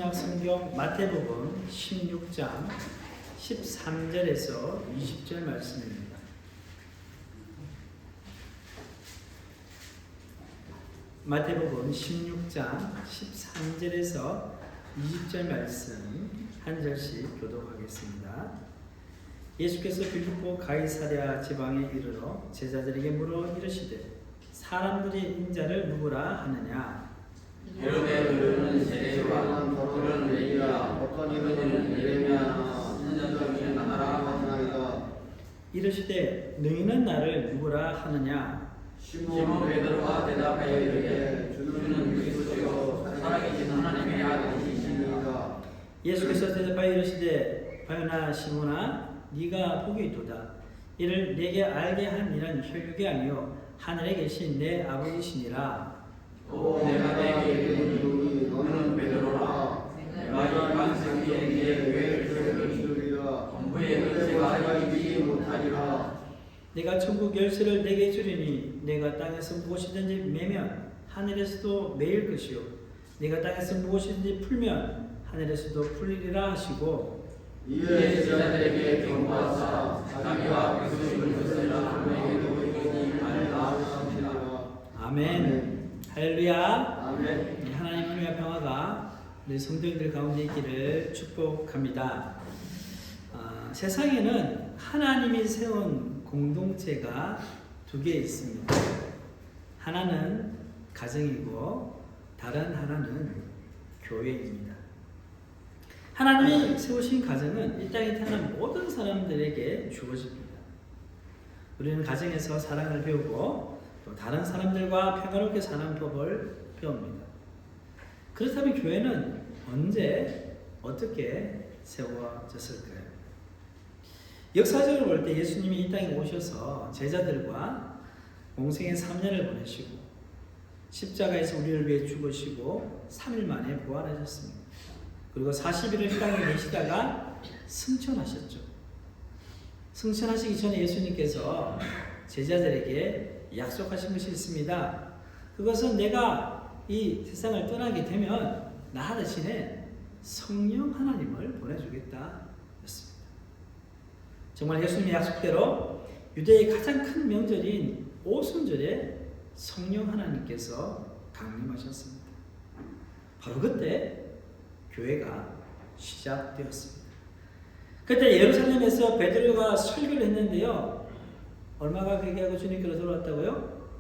신약 성경 마태복음 16장 13절에서 20절 말씀입니다. 마태복음 16장 13절에서 20절 말씀 한 절씩 교독하겠습니다. 예수께서 빌립보 가이사랴 지방에 이르러 제자들에게 물어 이르시되 사람들이 인자를 누구라 하느냐? 헤로데는 세례요한, 더러는 엘리야, 어떤 이는 예레미야나 선지자 중에 하나라 하나이다. 이르시되 너희는 나를 누구라 하느냐? 시몬 베드로가 대답하여 이르되 주는 그리스도요 살아계신 하나님의 아들이시니이다. 예수께서 대답하여 이르시되 바요나 시몬아 네가 복이 있도다. 이를 내게 알게 한 이는 혈육이 아니요 하늘에 계신 내 아버지시니라. 또 내가 내게 이르노니 너는 베드로라. 내가 이 반석 위에 네 교회를 세우리라. 전부의 권세가 이기지 못하리라. 내가 천국 열쇠를 내게 주리니 내가 땅에서 무엇이든지 매면 하늘에서도 매일 것이요 내가 땅에서 무엇이든지 풀면 하늘에서도 풀리리라 하시고 이에 제자들에게 경고하사 자기와 백성을 것이라 너에게도 이르니 말라 하시니라. 아멘. 할렐루야. 아멘. 하나님의 평화가 우리 성도님들 가운데 있기를 축복합니다. 세상에는 하나님이 세운 공동체가 두 개 있습니다. 하나는 가정이고 다른 하나는 교회입니다. 하나님이 세우신 가정은 이 땅에 태어난 모든 사람들에게 주어집니다. 우리는 가정에서 사랑을 배우고 또 다른 사람들과 평화롭게 사는 법을 배웁니다. 그렇다면 교회는 언제 어떻게 세워졌을까요? 역사적으로 볼 때 예수님이 이 땅에 오셔서 제자들과 공생의 3년을 보내시고 십자가에서 우리를 위해 죽으시고 3일 만에 부활하셨습니다. 그리고 40일을 이 땅에 계시다가 승천하셨죠. 승천하시기 전에 예수님께서 제자들에게 약속하신 것이 있습니다. 그것은 내가 이 세상을 떠나게 되면 나 대신에 성령 하나님을 보내주겠다 였습니다. 정말 예수님의 약속대로 유대의 가장 큰 명절인 오순절에 성령 하나님께서 강림하셨습니다. 바로 그때 교회가 시작되었습니다. 그때 예루살렘에서 베드로가 설교를 했는데요. 얼마가 회개하고 주님께로 돌아왔다고요?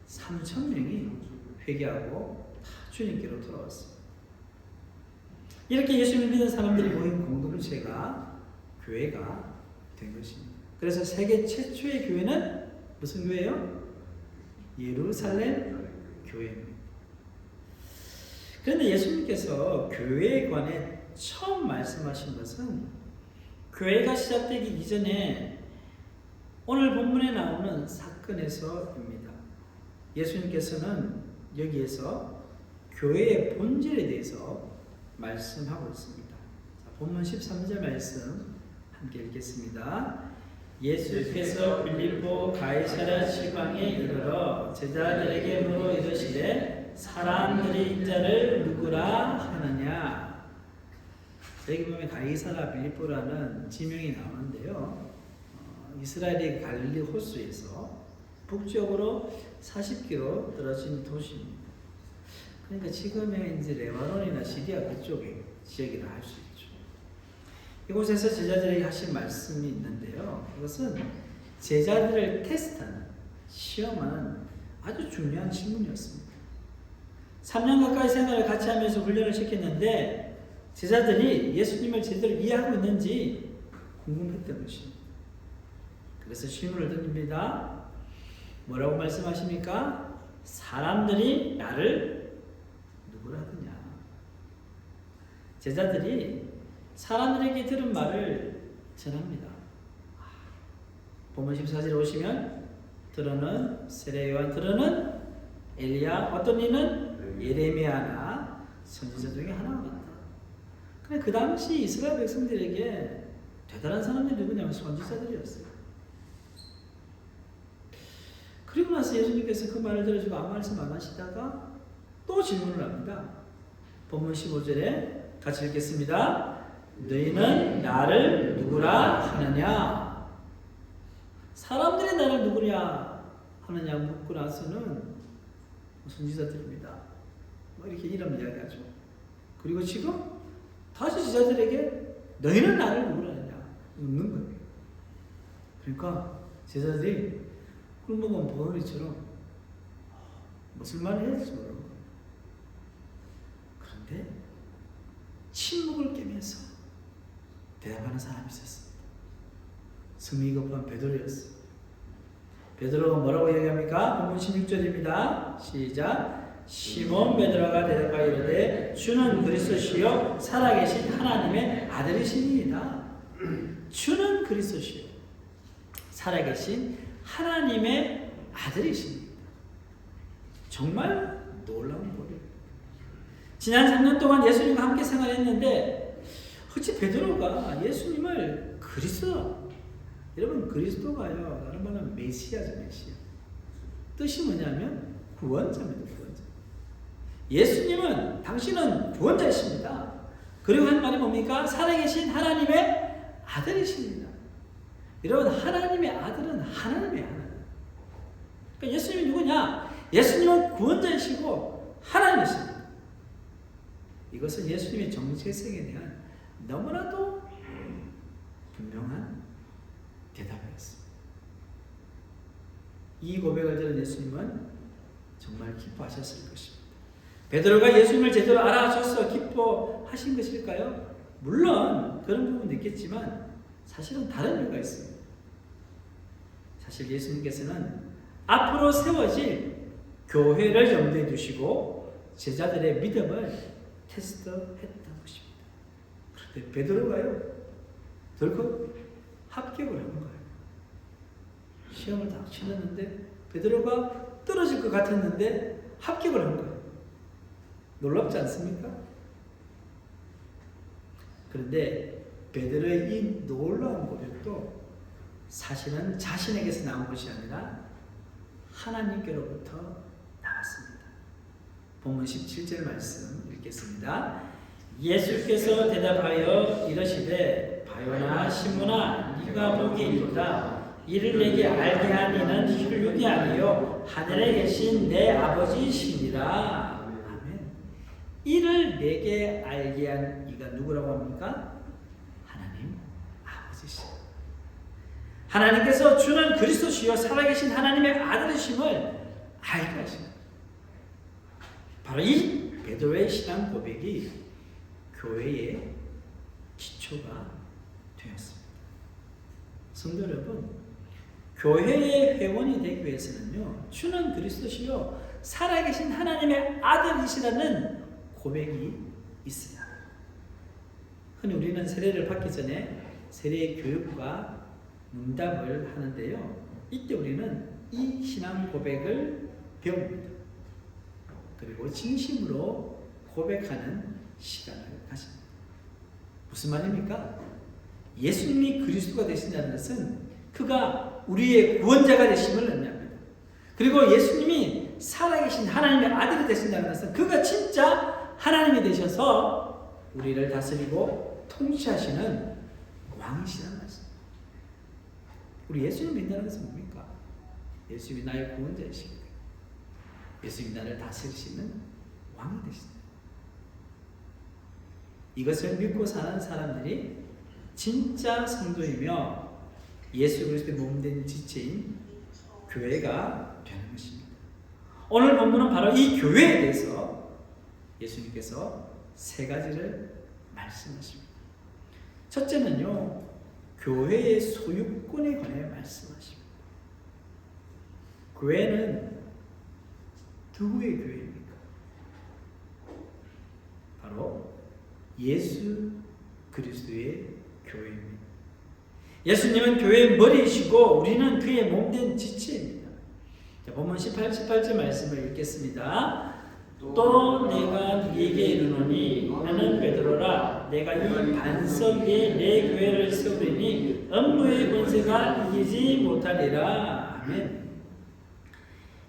3,000명이 회개하고 다 주님께로 돌아왔습니다. 이렇게 예수님을 믿는 사람들이 모인 공동체가 교회가 된 것입니다. 그래서 세계 최초의 교회는 무슨 교회예요? 예루살렘 교회입니다. 그런데 예수님께서 교회에 관해 처음 말씀하신 것은 교회가 시작되기 이전에 오늘 본문에 나오는 사건에서입니다. 예수님께서는 여기에서 교회의 본질에 대해서 말씀하고 있습니다. 자, 본문 13절 말씀 함께 읽겠습니다. 예수께서 빌립보 가이사랴 지방에 이르러 제자들에게 물어 이르시되 사람들이 인자를 누구라 하느냐? 여기 보면 가이사랴 빌립보라는 지명이 나오는데요. 이스라엘의 갈릴리 호수에서 북쪽으로 40km 떨어진 도시입니다. 그러니까 지금의 이제 레바논이나 시리아 그쪽의 지역이라 할 수 있죠. 이곳에서 제자들에게 하신 말씀이 있는데요. 이것은 제자들을 테스트하는, 시험하는 아주 중요한 질문이었습니다. 3년 가까이 생활을 같이 하면서 훈련을 시켰는데 제자들이 예수님을 제대로 이해하고 있는지 궁금했던 것입니다. 그래서 질문을 던집니다. 뭐라고 말씀하십니까? 사람들이 나를 누구라 하느냐? 제자들이 사람들에게 들은 말을 전합니다. 본문 14절에 오시면 들어는 세례요한, 들어는 엘리야, 어떤 이는 예레미야나 선지자 중에 하나가 있다. 근데 그 당시 이스라엘 백성들에게 대단한 사람들이 누구냐면 선지자들이었어요. 그리고 나서 예수님께서 그 말을 들으시고 아무 말씀 안 하시다가 또 질문을 합니다. 본문 15절에 같이 읽겠습니다. 너희는 나를 누구라 하느냐? 사람들이 나를 누구냐 하느냐 묻고 나서는 선지자들입니다. 이렇게 이런 이야기하죠. 그리고 지금 다시 제자들에게 너희는 나를 누구라 하느냐 묻는 거예요. 그러니까 제자들이 꿀먹은 버러리처럼 무슨 말을 해야 될지 모르는 거예요. 그런데 침묵을 깨면서 대답하는 사람이 있었습니다. 성미 급한 베드로였어요. 베드로가 뭐라고 얘기합니까? 본문 16절입니다. 시작. 시몬 베드로가 대답하여 이르되 주는 그리스도시요 살아계신 하나님의 아들이시니이다. 주는 그리스도시요 살아계신 하나님의 아들이십니다. 정말 놀라운 거예요. 지난 3년 동안 예수님과 함께 생활했는데 어찌 베드로가 예수님을 그리스도, 여러분 그리스도가요 다른 말로 메시아죠. 메시아. 뜻이 뭐냐면 구원자입니다. 구원자. 예수님은 당신은 구원자이십니다. 그리고 한 말이 뭡니까? 살아계신 하나님의 아들이십니다. 여러분 하나님의 아들은 하나님의 아들. 그러니까 예수님이 누구냐? 예수님은 구원자이시고 하나님이십니다. 이것은 예수님의 정체성에 대한 너무나도 분명한 대답이었습니다. 이 고백을 들은 예수님은 정말 기뻐하셨을 것입니다. 베드로가 예수님을 제대로 알아줘서 기뻐하신 것일까요? 물론 그런 부분도 있겠지만 사실은 다른 이유가 있습니다. 사실 예수님께서는 앞으로 세워질 교회를 염두에 두시고 제자들의 믿음을 테스트했던 것입니다. 그런데 베드로가요 덜컥 합격을 한 거예요. 시험을 다 치렀는데 베드로가 떨어질 것 같았는데 합격을 한 거예요. 놀랍지 않습니까? 그런데 베드로의 이 놀라운 고백도 사실은 자신에게서 나온 것이 아니라 하나님께로부터 나왔습니다. 본문 17절 말씀 읽겠습니다. 예수께서 대답하여 이르시되 바요나 시므나 네가 보기이로다. 이를 내게 알게 한 이는 혈육이 아니요 하늘에 계신 내 아버지이시니라. 아멘. 이를 내게 알게 한 이가 누구라고 합니까? 하나님 아버지시다. 하나님께서 주는 그리스도시요 살아계신 하나님의 아들이심을 알게 하십니다. 바로 이 베드로의 신앙 고백이 교회의 기초가 되었습니다. 성도 여러분, 교회의 회원이 되기 위해서는요, 주는 그리스도시요 살아계신 하나님의 아들이시라는 고백이 있어야 합니다. 흔히 우리는 세례를 받기 전에 세례 교육과 응답을 하는데요, 이때 우리는 이 신앙 고백을 배웁니다. 그리고 진심으로 고백하는 시간을 가집니다. 무슨 말입니까? 예수님이 그리스도가 되신다는 것은 그가 우리의 구원자가 되심을 의미합니다. 그리고 예수님이 살아계신 하나님의 아들이 되신다는 것은 그가 진짜 하나님이 되셔서 우리를 다스리고 통치하시는 왕이시라는 말씀입니다. 우리 예수님 믿는다는 것은 뭡니까? 예수님이 나의 구원자이시고 예수님이 나를 다스리시는 왕이 되신다. 이것을 믿고 사는 사람들이 진짜 성도이며 예수 그리스도의 몸된 지체인 교회가 되는 것입니다. 오늘 본문은 바로 이 교회에 대해서 예수님께서 세 가지를 말씀하십니다. 첫째는요, 교회의 소유권에 관해 말씀하십니다. 교회는 누구의 교회입니까? 바로 예수 그리스도의 교회입니다. 예수님은 교회의 머리이시고 우리는 그의 몸된 지체입니다. 자, 본문 18절 말씀을 읽겠습니다. 또 내가 네게 이르노니 나는 베드로라. 내가 이 반석 위에 내 교회를 세우리니 음부의 권세가 이기지 못하리라. 아멘.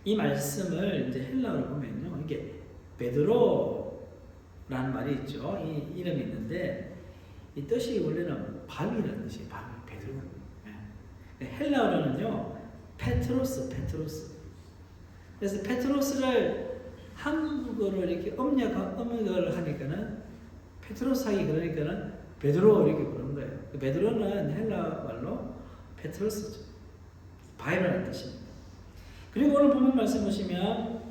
이 말씀을 이제 헬라어로 보면요, 이게 베드로 말이 있죠. 이 이름이 있는데 이 뜻이 원래는 바위라는 뜻이에요. 바위, 베드로. 예. 헬라어로는요 페트로스. 그래서 페트로스를 한국어로 이렇게 음역을 하니까는 페트로스 하기 그러니까는 베드로 이렇게 부르는 거예요. 베드로는 헬라 말로 페트로스죠. 바위라는 뜻입니다. 그리고 오늘 보면 말씀 보시면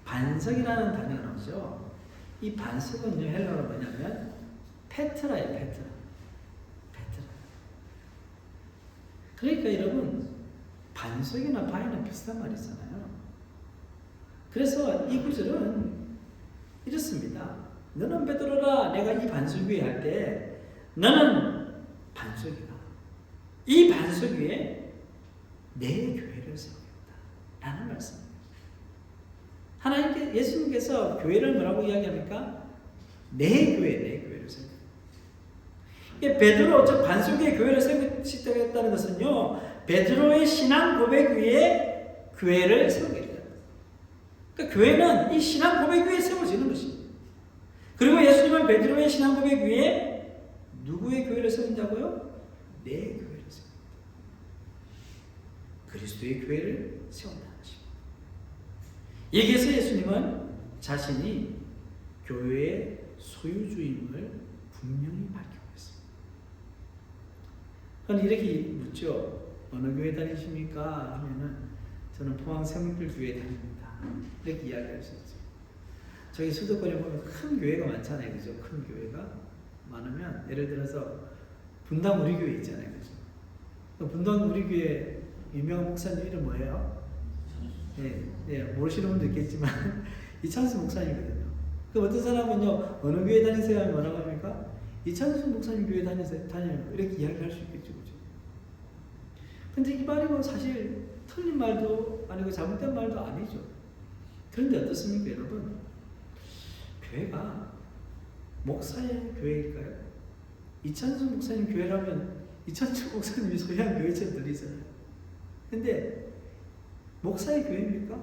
반석이라는 단어가 나오죠. 이 반석은요 헬라어로 뭐냐면 페트라예요. 페트라. 그러니까 여러분 반석이나 바위는 비슷한 말이잖아요. 그래서 이 구절은 이렇습니다. 너는 베드로라 내가 이 반석 위에 할 때 너는 반석이다. 이 반석 위에 내 교회를 세우겠다 라는 말씀입니다. 하나님께 예수님께서 교회를 뭐라고 이야기합니까? 내 교회를 세우겠다. 베드로 즉 반석 위에 교회를 세우겠다는 것은요 베드로의 신앙 고백 위에 교회를 세우겠다. 그러니까 교회는 이 신앙 고백 위에 세워지는 것입니다. 그리고 예수님은 베드로의 신앙 고백 위에 누구의 교회를 세운다고요? 내 교회를 세운다. 그리스도의 교회를 세운다는 것입니다. 여기에서 예수님은 자신이 교회의 소유주임을 분명히 밝히고 있습니다. 그럼 이렇게 묻죠. 어느 교회 다니십니까? 하면은 저는 포항 생명길 교회에 다닙니다. 이렇게 이야기할 수 있죠. 저희 수도권에 보면 큰 교회가 많잖아요. 그죠? 큰 교회가 많으면 예를 들어서 분당 우리 교회 있잖아요. 그죠? 분당 우리 교회 유명한 목사님 이름 뭐예요? 네, 모르시는 분도 있겠지만 이찬수 목사님이거든요. 그럼 어떤 사람은요 어느 교회 다니세요 하면 뭐라고 합니까? 이찬수 목사님 교회 다녀요. 이렇게 이야기할 수 있겠죠. 그죠? 근데 이 말이 뭐 사실 틀린 말도 아니고 잘못된 말도 아니죠. 그런데 어떻습니까 여러분? 교회가 목사의 교회일까요? 이찬수 목사님 교회라면 이찬수 목사님이 소유한 교회처럼 들리잖아요. 근데 목사의 교회입니까?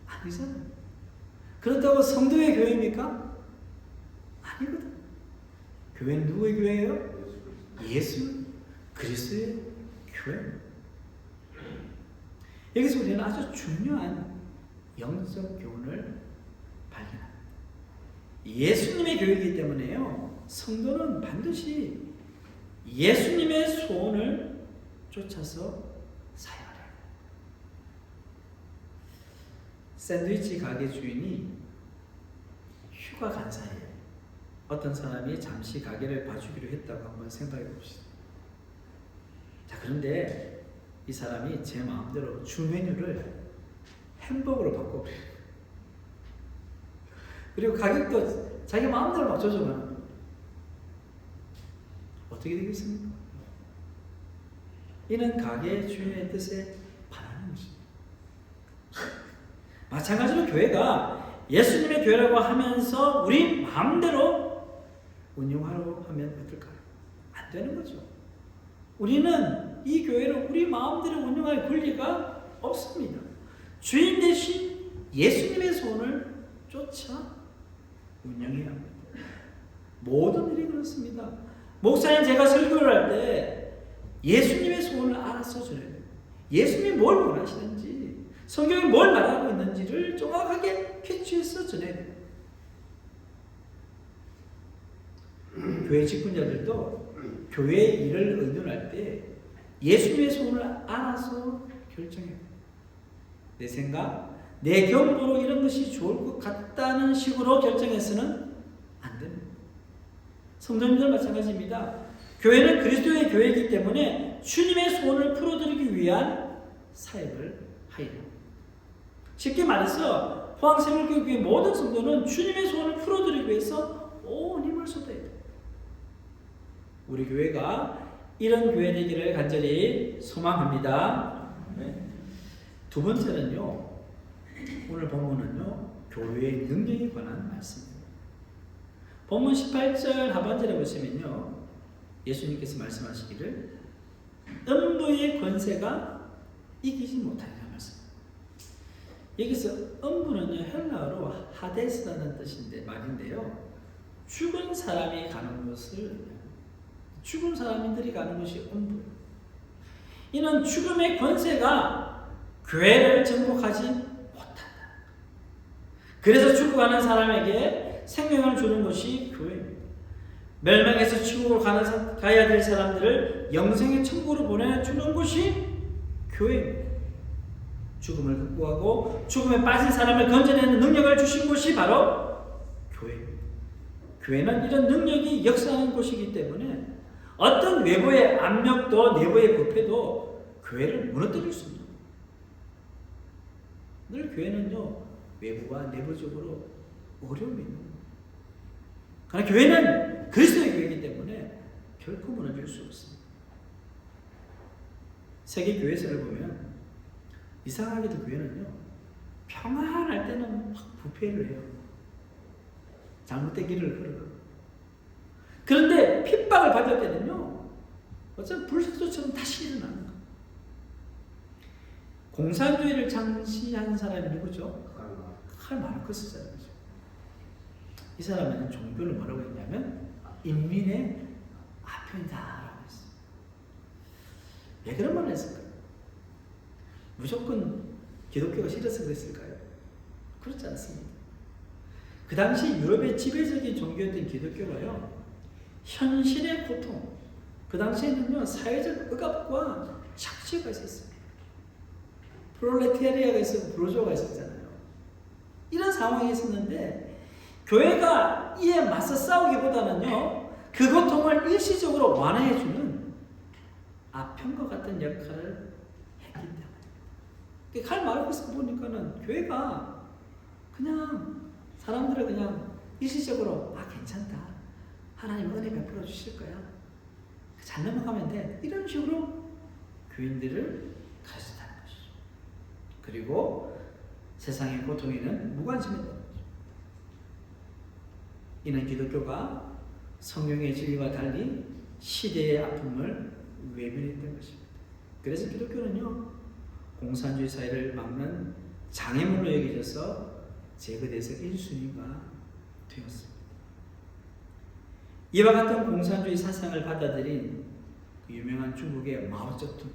아니잖아요. 그렇다고 성도의 교회입니까? 아니거든. 교회는 누구의 교회예요? 예수 그리스도의 교회입니다. 여기서 우리는 아주 중요한 영적 교훈을 발견합니다. 예수님의 교회이기 때문에요. 성도는 반드시 예수님의 소원을 쫓아서 사역을 해요. 샌드위치 가게 주인이 휴가 간 사이에 어떤 사람이 잠시 가게를 봐주기로 했다고 한번 생각해 봅시다. 자, 그런데 이 사람이 제 마음대로 주 메뉴를 햄버거로 바꿔버려요. 그리고 가격도 자기 마음대로 막 조정하는. 어떻게 되겠습니까? 이는 가게 주인의 뜻에 반하는 것입니다. 마찬가지로 교회가 예수님의 교회라고 하면서 우리 마음대로 운영하려고 하면 어떨까요? 안 되는 거죠. 우리는 이 교회를 우리 마음대로 운영할 권리가 없습니다. 주인 대신 예수님의 소원을 쫓아 운영해야 합니다. 모든 일이 그렇습니다. 목사님 제가 설교를 할 때 예수님의 소원을 알아서 전해야 돼요. 예수님이 뭘 원하시는지 성경이 뭘 말하고 있는지를 정확하게 캐치해서 전해야 돼요. 교회 직분자들도 교회 일을 의논할 때 예수님의 소원을 알아서 결정해요. 내 생각, 내 경험으로 이런 것이 좋을 것 같다는 식으로 결정해서는 안 됩니다. 성도님들 마찬가지입니다. 교회는 그리스도의 교회이기 때문에 주님의 소원을 풀어드리기 위한 사역을 하여야 합니다. 쉽게 말해서 포항생명교회 모든 성도는 주님의 소원을 풀어드리기 위해서 온 힘을 쏟아야 돼요. 우리 교회가 이런 교회 되기를 간절히 소망합니다. 두 번째는요, 오늘 본문은요, 교회의 능력에 관한 말씀입니다. 본문 18절 하반절에 보시면요, 예수님께서 말씀하시기를 음부의 권세가 이기지 못하리라 말씀입니다. 여기서 음부는요, 헬라어로 하데스라는 뜻인데 말인데요, 죽은 사람이 가는 곳을 죽은 사람들이 가는 것이 온부. 이는 죽음의 권세가 교회를 정복하지 못한다. 그래서 죽어가는 사람에게 생명을 주는 것이 교회입니다. 멸망에서 지옥으로 가야 될 사람들을 영생의 천국으로 보내주는 것이 교회입니다. 죽음을 극복하고 죽음에 빠진 사람을 건져내는 능력을 주신 곳이 바로 교회입니다. 교회는 이런 능력이 역사하는 곳이기 때문에 어떤 외부의 압력도 내부의 부패도 교회를 무너뜨릴 수 없는 거예요. 늘 교회는요, 외부와 내부적으로 어려움이 있는 거예요. 그러나 교회는 그리스도의 교회이기 때문에 결코 무너질 수 없습니다. 세계 교회사를 보면 이상하게도 교회는요, 평안할 때는 막 부패를 해요. 잘못된 길을 걸어가고. 그런데 핍박을 받을 때는요, 어쩌면 불석소처럼 다시 일어나는 거예요. 공산주의를 창시한 사람이 누구죠? 칼 마르크스 사람이죠. 이 사람은 종교를 뭐라고 했냐면 인민의 아편이다라고 했어요. 왜 그런 말을 했을까요? 무조건 기독교가 싫어서 그랬을까요? 그렇지 않습니다. 그 당시 유럽의 지배적인 종교였던 기독교가요, 현실의 고통, 그 당시에는요, 사회적 억압과 착취가 있었습니다. 프롤레타리아가 있었고 부르주아가 있었잖아요. 이런 상황이 있었는데 교회가 이에 맞서 싸우기보다는요, 그 고통을 일시적으로 완화해주는 아편과 같은 역할을 했기 때문에. 칼 마르크스가 보니까는 교회가 그냥 사람들을 그냥 일시적으로 괜찮다, 하나님 은혜 베풀어 주실 거야, 잘 넘어가면 돼, 이런 식으로 교인들을 가르쳤다는 것이죠. 그리고 세상의 고통에는 무관심했다는 거죠. 이는 기독교가 성령의 진리와 달리 시대의 아픔을 외면했던 것입니다. 그래서 기독교는요, 공산주의 사회를 막는 장애물로 여겨져서 제거돼서 1순위가 되었습니다. 이와 같은 공산주의 사상을 받아들인 그 유명한 중국의 마오쩌둥,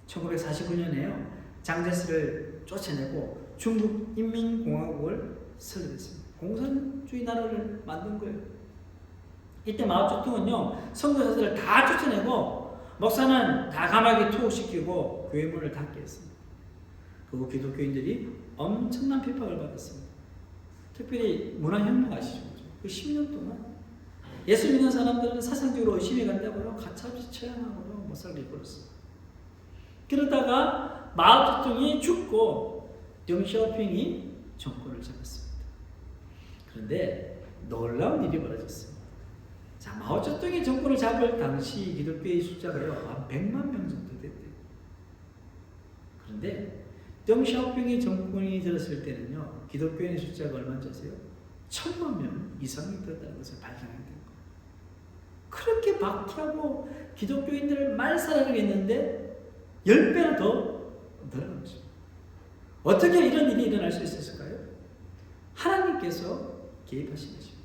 1949년에요, 장제스를 쫓아내고 중국 인민공화국을 설립했습니다. 공산주의 나라를 만든 거예요. 이때 마오쩌둥은요, 선교사들을 다 쫓아내고 목사는 다 감옥에 투옥시키고 교회 문을 닫게 했습니다. 그리고 기독교인들이 엄청난 핍박을 받았습니다. 특별히 문화혁명 아시죠? 그 10년 동안 예수 믿는 사람들은 사상적으로 의심이 간다고요, 가차없이 처형하고요, 못 살게 굴었어요. 그러다가 마오쩌둥이 죽고 덩샤오핑이 정권을 잡았습니다. 그런데 놀라운 일이 벌어졌습니다. 자, 마오쩌둥이 정권을 잡을 당시 기독교의 숫자가요, 한 100만 명 정도 됐대요. 그런데 덩샤오핑이 정권이 들었을 때는요, 기독교인의 숫자가 얼마인지 아세요? 1000만 명 이상이 들었다는 것을 발견하게 된 거예요. 그렇게 박해하고 기독교인들을 말살하게 했는데 10배나 더 늘어난 거죠. 어떻게 이런 일이 일어날 수 있었을까요? 하나님께서 개입하신 것입니다.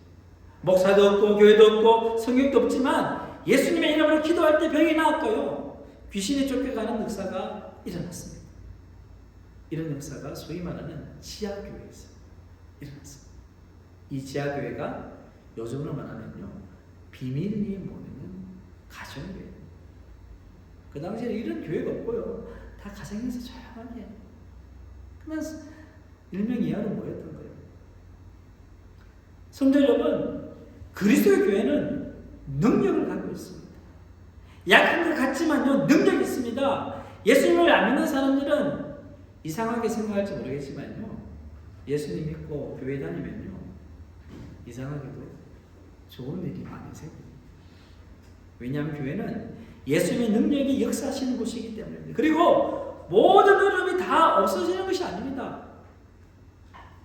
목사도 없고 교회도 없고 성경도 없지만 예수님의 이름으로 기도할 때 병이 나았고요, 귀신이 쫓겨가는 역사가 일어났습니다. 이런 역사가 소위 말하는 지하교회에서 일어났습니다. 이 지하교회가 요즘으로 말하면요, 비밀리에 모이는 가정교회. 그 당시에는 이런 교회가 없고요, 다 가정에서 조용하게 그냥 1명 이하로 모였던 거예요. 성도 여러분, 그리스도의 교회는 능력을 갖고 있습니다. 약한 것 같지만요, 능력이 있습니다. 예수님을 안 믿는 사람들은 이상하게 생각할지 모르겠지만요, 예수님 믿고 교회 다니면요, 이상하게도 좋은 일이 많이 생깁니다. 왜냐하면 교회는 예수님의 능력이 역사하시는 곳이기 때문입니다. 그리고 모든 어려움이 다 없어지는 것이 아닙니다.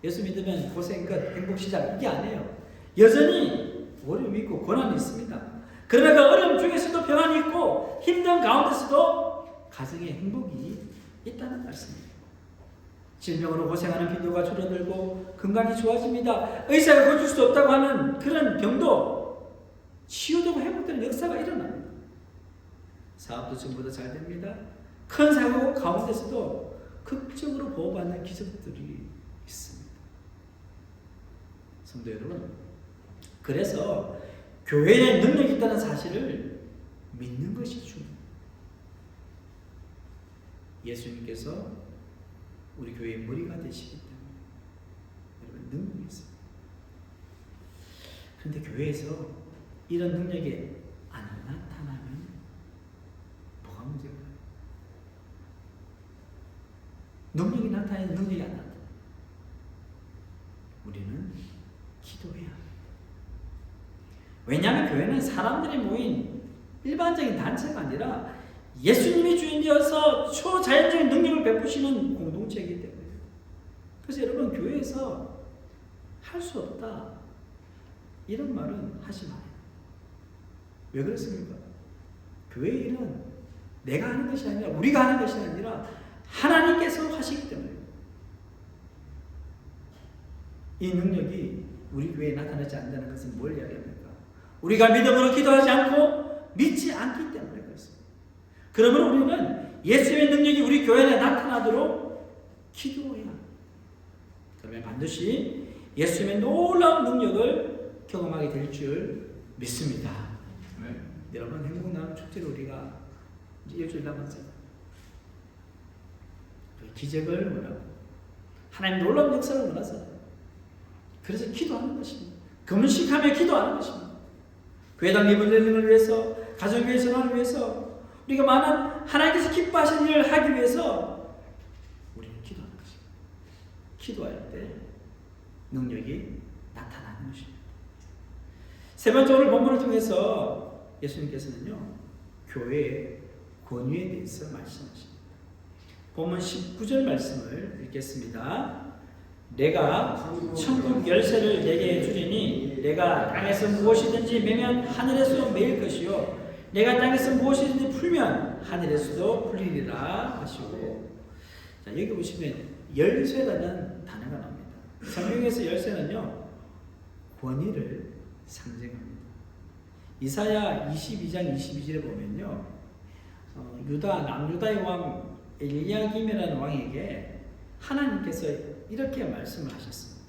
예수 믿으면 고생 끝, 행복 시작, 이게 아니에요. 여전히 어려움이 있고 고난이 있습니다. 그러나 그 어려움 중에서도 평안이 있고 힘든 가운데서도 가정의 행복이 있다는 말씀입니다. 질병으로 고생하는 빈도가 줄어들고 건강이 좋아집니다. 의사가 고칠 수 없다고 하는 그런 병도 치유되고 회복되는 역사가 일어납니다. 사업도 전부 다 잘 됩니다. 큰 사고 가운데서도 극적으로 보호받는 기적들이 있습니다. 성도 여러분, 그래서 교회에 능력이 있다는 사실을 믿는 것이 중요합니다. 예수님께서 우리 교회의 머리가 되시기 때문에 여러분 능력이 있습니다. 그런데 교회에서 이런 능력이 안 나타나면 뭐가 문제일까요? 능력이 나타나는 능력이 안 나타나. 우리는 기도해야 합니다. 왜냐하면 교회는 사람들이 모인 일반적인 단체가 아니라 예수님이 주인되어서 초자연적인 능력을 베푸시는 공동체이기 때문에. 그래서 여러분, 교회에서 할 수 없다 이런 말은 하지 마요. 왜 그렇습니까? 교회 일은 내가 하는 것이 아니라, 우리가 하는 것이 아니라 하나님께서 하시기 때문에. 이 능력이 우리 교회에 나타나지 않는다는 것은 뭘 이야기합니까? 우리가 믿음으로 기도하지 않고 믿지 않기 때문에 그렇습니다. 그러면 우리는 예수의 능력이 우리 교회에 나타나도록 기도해야 합니다. 그러면 반드시 예수님의 놀라운 능력을 경험하게 될 줄 믿습니다. 네. 여러분, 행복나눔 축제를 우리가 이제 일주일 남았잖아요. 기적을 원하고 하나님 놀라운 역사를 원하잖아요. 그래서 기도하는 것입니다. 금식하며 기도하는 것입니다. 교회당 리빌링을 위해서, 가정교회 전환을 위해서, 우리가 많은 하나님께서 기뻐하시는 일을 하기 위해서 우리는 기도하는 것입니다. 기도할 때 능력이 나타나는 것입니다. 세 번째, 오늘 본문을 통해서 예수님께서는요, 교회의 권위에 대해서 말씀하십니다. 본문 19절 말씀을 읽겠습니다. 내가 천국 열쇠를 내게 주리니 내가 땅에서 무엇이든지 매면 하늘에서도 매일 것이요 내가 땅에서 무엇이든지 풀면 하늘에서도 풀리리라 하시고. 자, 여기 보시면 열쇠라는 단어가 나옵니다. 성경에서 열쇠는요, 권위를 상징합니다. 이사야 22장 22절에 보면요, 남유다의 왕 엘리야김이라는 왕에게 하나님께서 이렇게 말씀을 하셨습니다.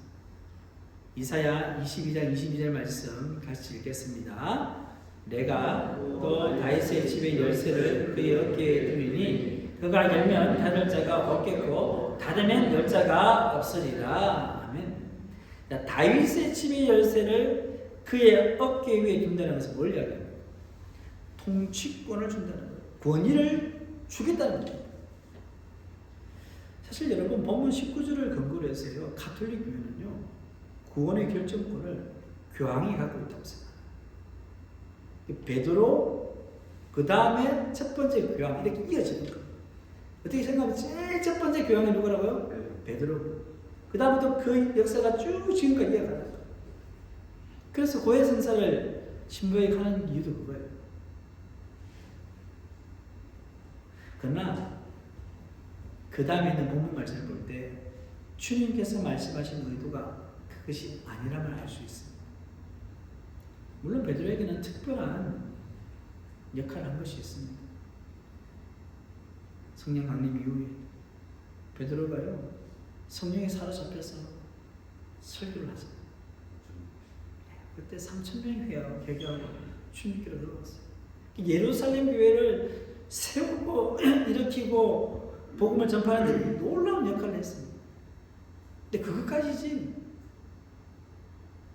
이사야 22장 22절 말씀 같이 읽겠습니다. 내가 또 다윗의 집의 열쇠를 그의 어깨에 두리니 그가 열면 닫을 자가 없겠고 닫으면 열 자가 없으리라. 아멘. 다윗의 집의 열쇠를 그의 어깨 위에 둔다는 것은 뭘 이야기합니까? 통치권을 준다는 거예요. 권위를 주겠다는 거예요. 사실 여러분, 본문 19절을 근거로 해서요, 가톨릭 교회는요, 구원의 결정권을 교황이 갖고 있다고 생각합니다. 베드로, 그 다음에 첫 번째 교황, 이렇게 이어지는 거예요. 어떻게 생각하면 제일 첫 번째 교황이 누구라고요? 베드로. 그 다음부터 그 역사가 쭉 지금까지 이어가는 거예요. 그래서 고해 성사를 신부에 가는 이유도 그거예요. 그러나 그 다음에 있는 본문 말씀을 볼 때 주님께서 말씀하신 의도가 그것이 아니라면 알 수 있습니다. 물론 베드로에게는 특별한 역할을 한 것이 있습니다. 성령 강림 이후에 베드로가요, 성령에 사로잡혀서 설교를 하죠. 그때 3,000명이 회개하고 주님께로 들어갔어요. 예루살렘 교회를 세우고 일으키고 복음을 전파하는 데 놀라운 역할을 했습니다. 근데 그것까지지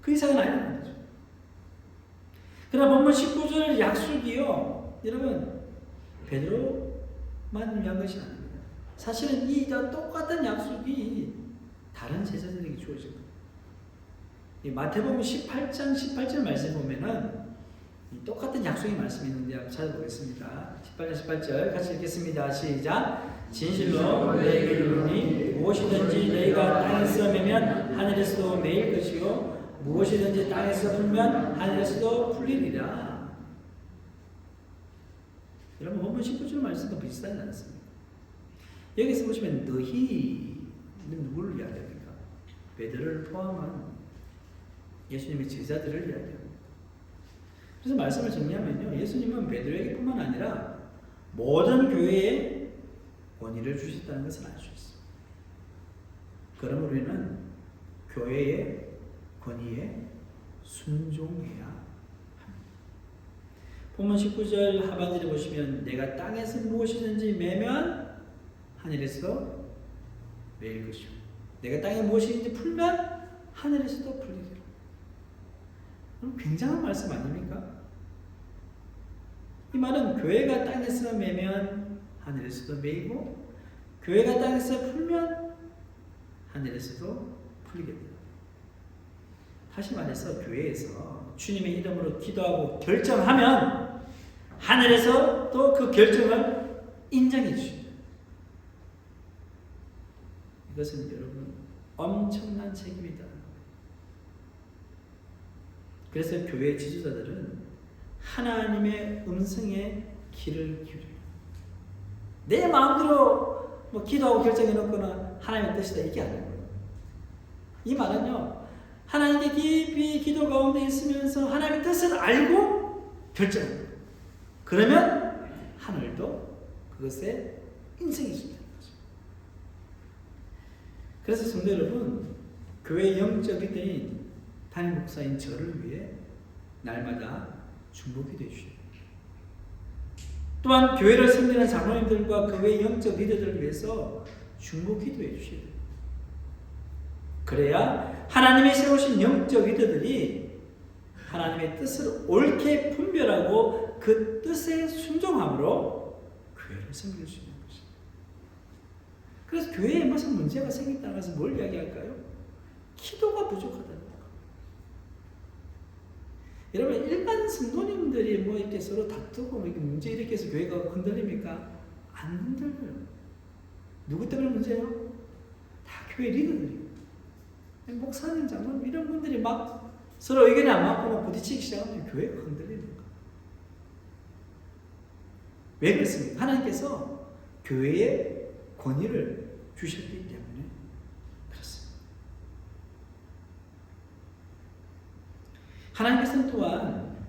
그 이상은 아니라는 거죠. 그러나 본문 19절 약속이요, 여러분, 베드로만 위한 것이 아닙니다. 사실은 이 똑같은 약속이 다른 제자들에게 주어진 거예요. 마태복음 18장 18절 말씀 보면은 똑같은 약속의 말씀이 있는데 한번 찾아보겠습니다. 18장 18절 같이 읽겠습니다. 시작. 진실로 너희에게 이르노니 무엇이든지 너희가 땅에서 매면 하늘에서도 매일 것이요 무엇이든지 땅에서 풀면 하늘에서도 풀리리라. 여러분, 본문 19절 말씀과 비슷하지 않습니까? 여기서 보시면 너희 누구를 이야기합니까? 베드로를 포함한 예수님의 제자들을 이야기합니다. 그래서 말씀을 정리하면요, 예수님은 베드로에게 뿐만 아니라 모든 교회에 권위를 주셨다는 것을 알 수 있습니다. 그러므로 우리는 교회의 권위에 순종해야 합니다. 본문 19절 하반절에 보시면 내가 땅에서 무엇이든지 매면 하늘에서 매일 것이요 내가 땅에 무엇이든지 풀면 하늘에서도 풀리리라. 굉장한 말씀 아닙니까? 이 말은 교회가 땅에서 매면 하늘에서도 매이고 교회가 땅에서 풀면 하늘에서도 풀리게 됩니다. 다시 말해서 교회에서 주님의 이름으로 기도하고 결정하면 하늘에서 또 그 결정을 인정해 주십니다. 이것은 여러분 엄청난 책임이다. 그래서 교회 지도자들은 하나님의 음성에 귀를 기울여요. 내 마음대로 뭐 기도하고 결정해 놓거나 하나님의 뜻이다 이게 아니고요. 이 말은요, 하나님께 깊이 기도 가운데 있으면서 하나님의 뜻을 알고 결정해요. 그러면 하늘도 그것에 인정해 준다는 거죠. 그래서 성도 여러분, 교회 영적 리더인 담임 목사인 저를 위해 날마다 중보 기도해 주십시오. 또한 교회를 섬기는 장로님들과 교회 영적 리더들을 위해서 중보 기도해 주셔야 돼요. 그래야 하나님이 세우신 영적 리더들이 하나님의 뜻을 옳게 분별하고 그 뜻에 순종함으로 교회를 섬길 수 있는 것입니다. 그래서 교회에 무슨 문제가 생긴다고 해서 뭘 이야기할까요? 기도가 부족하다는 거예요. 여러분, 일반 성도님들이 뭐 이렇게 서로 다투고 뭐 이렇게 문제 일으켜서 교회가 흔들립니까? 안 흔들려요. 누구 때문에 문제예요? 다 교회 리더들이에요. 목사님, 장로님 이런 분들이 막 서로 의견이 안 맞고 막 부딪히기 시작하면 교회가 흔들리는 거예요. 왜 그렇습니까? 하나님께서 교회에 권위를 주셨기 때문에 그렇습니다. 하나님께서는 또한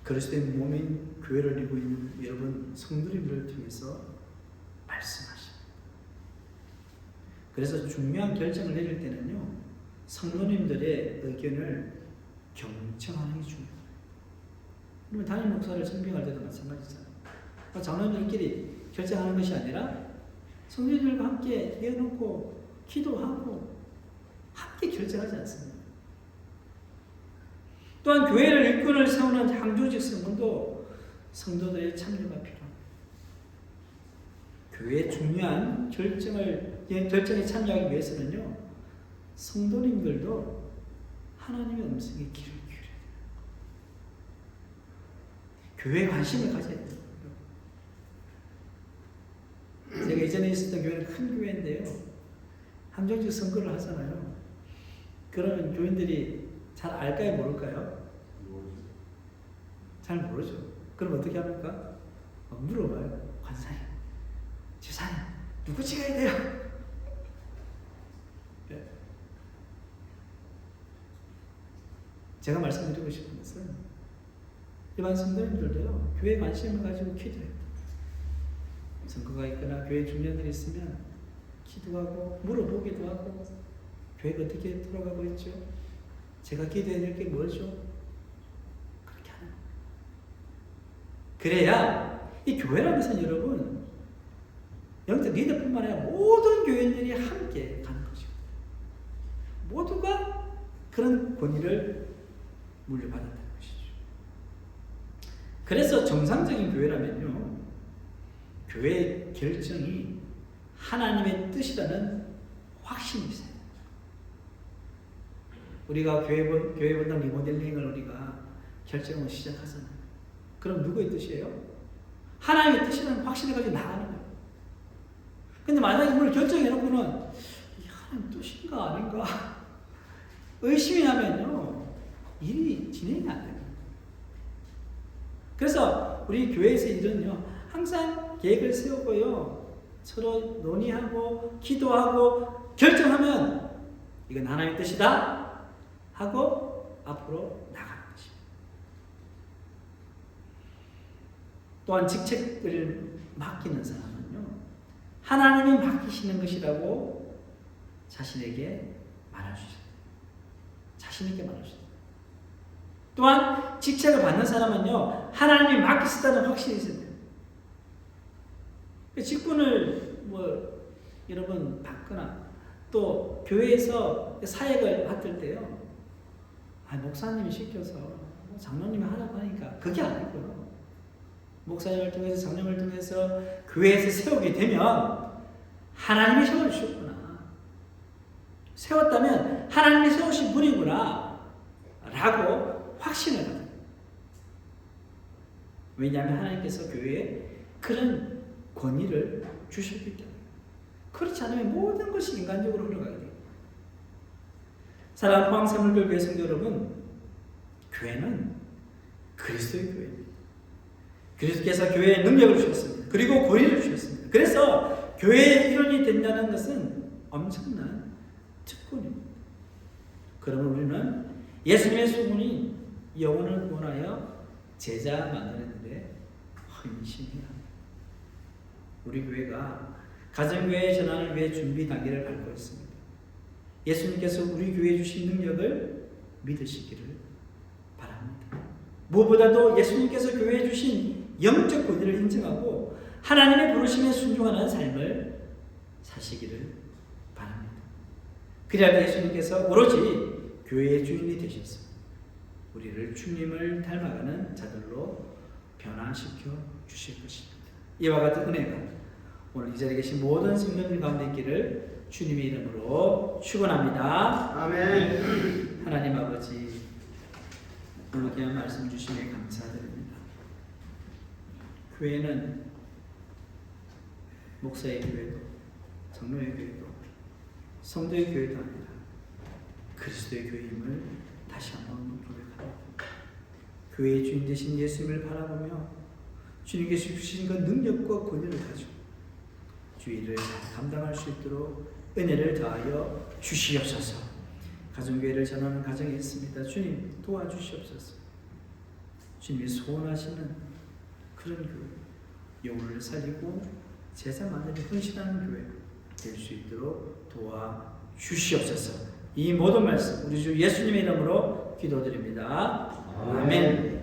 그리스도의 몸인 교회를 이루고 있는 여러분 성도님들을 통해서 말씀하십니다. 그래서 중요한 결정을 내릴 때는요, 성도님들의 의견을 경청하는 게 중요해요. 그러면 담임 목사를 선빙할 때도 마찬가지잖아요. 장로님들끼리 결정하는 것이 아니라 성도님들과 함께 대해놓고 기도하고 함께 결정하지 않습니다. 또한 교회를 일꾼을 세우는 향조직 성문도 성도들의 참여가 필요합니다. 교회의 중요한 결정에 참여하기 위해서는요, 성도님들도 하나님의 음성에 귀를 기울여야 돼요. 교회에 관심을 가져야 돼요. 제가 예전에 있었던 교회는 큰 교회인데요, 함정직 선거를 하잖아요. 그러면 교인들이 잘 알까요, 모를까요? 잘 모르죠. 그럼 어떻게 합니까? 물어봐요. 관사님, 지사님, 누구 찍어야 돼요? 네. 제가 말씀드리고 싶은 것은 일반 성도님들도요, 교회에 관심을 가지고 기도해요. 선거가 있거나 교회 중년들이 있으면 기도하고 물어보기도 하고, 교회가 어떻게 돌아가고 있죠? 제가 기도해야 될 게 뭐죠? 그렇게 하는 거예요. 그래야 이 교회라는 것은 여러분, 영적 리더뿐만 아니라 모든 교인들이 함께 가는 거죠. 모두가 그런 권위를 물려받았다는 것이죠. 그래서 정상적인 교회라면요, 교회의 결정이 하나님의 뜻이라는 확신이 있어요. 우리가 교회 본당 리모델링을 우리가 결정을 시작하잖아요. 그럼 누구의 뜻이에요? 하나님의 뜻이라는 확신을 가지고 나가는 거예요. 근데 만약에 이걸 결정해놓고는 이 하나님 뜻인가 아닌가 의심이 나면요, 일이 진행이 안 됩니다. 그래서 우리 교회에서 일은요, 항상 계획을 세우고요, 서로 논의하고 기도하고 결정하면 이건 하나님의 뜻이다 하고 앞으로 나가는 것입니다. 또한 직책을 맡기는 사람은요, 하나님이 맡기시는 것이라고 자신에게 말할 수 있어요. 자신에게 말할 수 있어요. 또한 직책을 받는 사람은요, 하나님이 맡기셨다는 확신이 있어야 돼요. 직분을 여러분 받거나 또 교회에서 사역을 맡을 때요, 목사님이 시켜서 장로님이 하라고 하니까 그게 아니고요. 목사님을 통해서 장로님을 통해서 교회에서 세우게 되면 하나님이 세워주셨구나. 세웠다면 하나님이 세우신 분이구나 라고 확신을 합니다. 왜냐하면 하나님께서 교회에 그런 권위를 주셨기 때문에. 그렇지 않으면 모든 것이 인간적으로 흘러가게 됩니다. 사랑하는 포항샘물교회 성도 여러분, 교회는 그리스도의 교회입니다. 그리스도께서 교회에 능력을 주셨습니다. 그리고 권위를 주셨습니다. 그래서 교회의 일원이 된다는 것은 엄청난 특권입니다. 그러면 우리는 예수님의 소문이 영혼을 구원하여 제자 만드는데 헌신해야 합니다. 우리 교회가 가정교회의 전환을 위해 준비 단계를 밟고 있습니다. 예수님께서 우리 교회에 주신 능력을 믿으시기를 바랍니다. 무엇보다도 예수님께서 교회에 주신 영적 권위를 인정하고 하나님의 부르심에 순종하는 삶을 사시기를 바랍니다. 그래야 예수님께서 오로지 교회의 주인이 되셔서 우리를 주님을 닮아가는 자들로 변화시켜 주실 것입니다. 이와 같은 은혜가 오늘 이 자리에 계신 모든 성도들 가운데 있기를 주님의 이름으로 축원합니다. 아멘. 하나님 아버지, 오늘 귀한 말씀 주심에 감사드립니다. 교회는 목사의 교회도 장로의 교회도 성도의 교회도 아니라 그리스도의 교회임을 다시 한번 고백합니다. 교회의 주인 되신 예수님을 바라보며 주님께서 주신 그 능력과 권위를 가지고 주의를 감당할 수 있도록 은혜를 더하여 주시옵소서. 가정교회를 전하는 가정이 있습니다. 주님 도와주시옵소서. 주님이 소원하시는 그런 교회, 영혼을 살리고 제사 만들기 헌신하는 교회 될 수 있도록 도와주시옵소서. 이 모든 말씀 우리 주 예수님의 이름으로 기도드립니다. 아멘.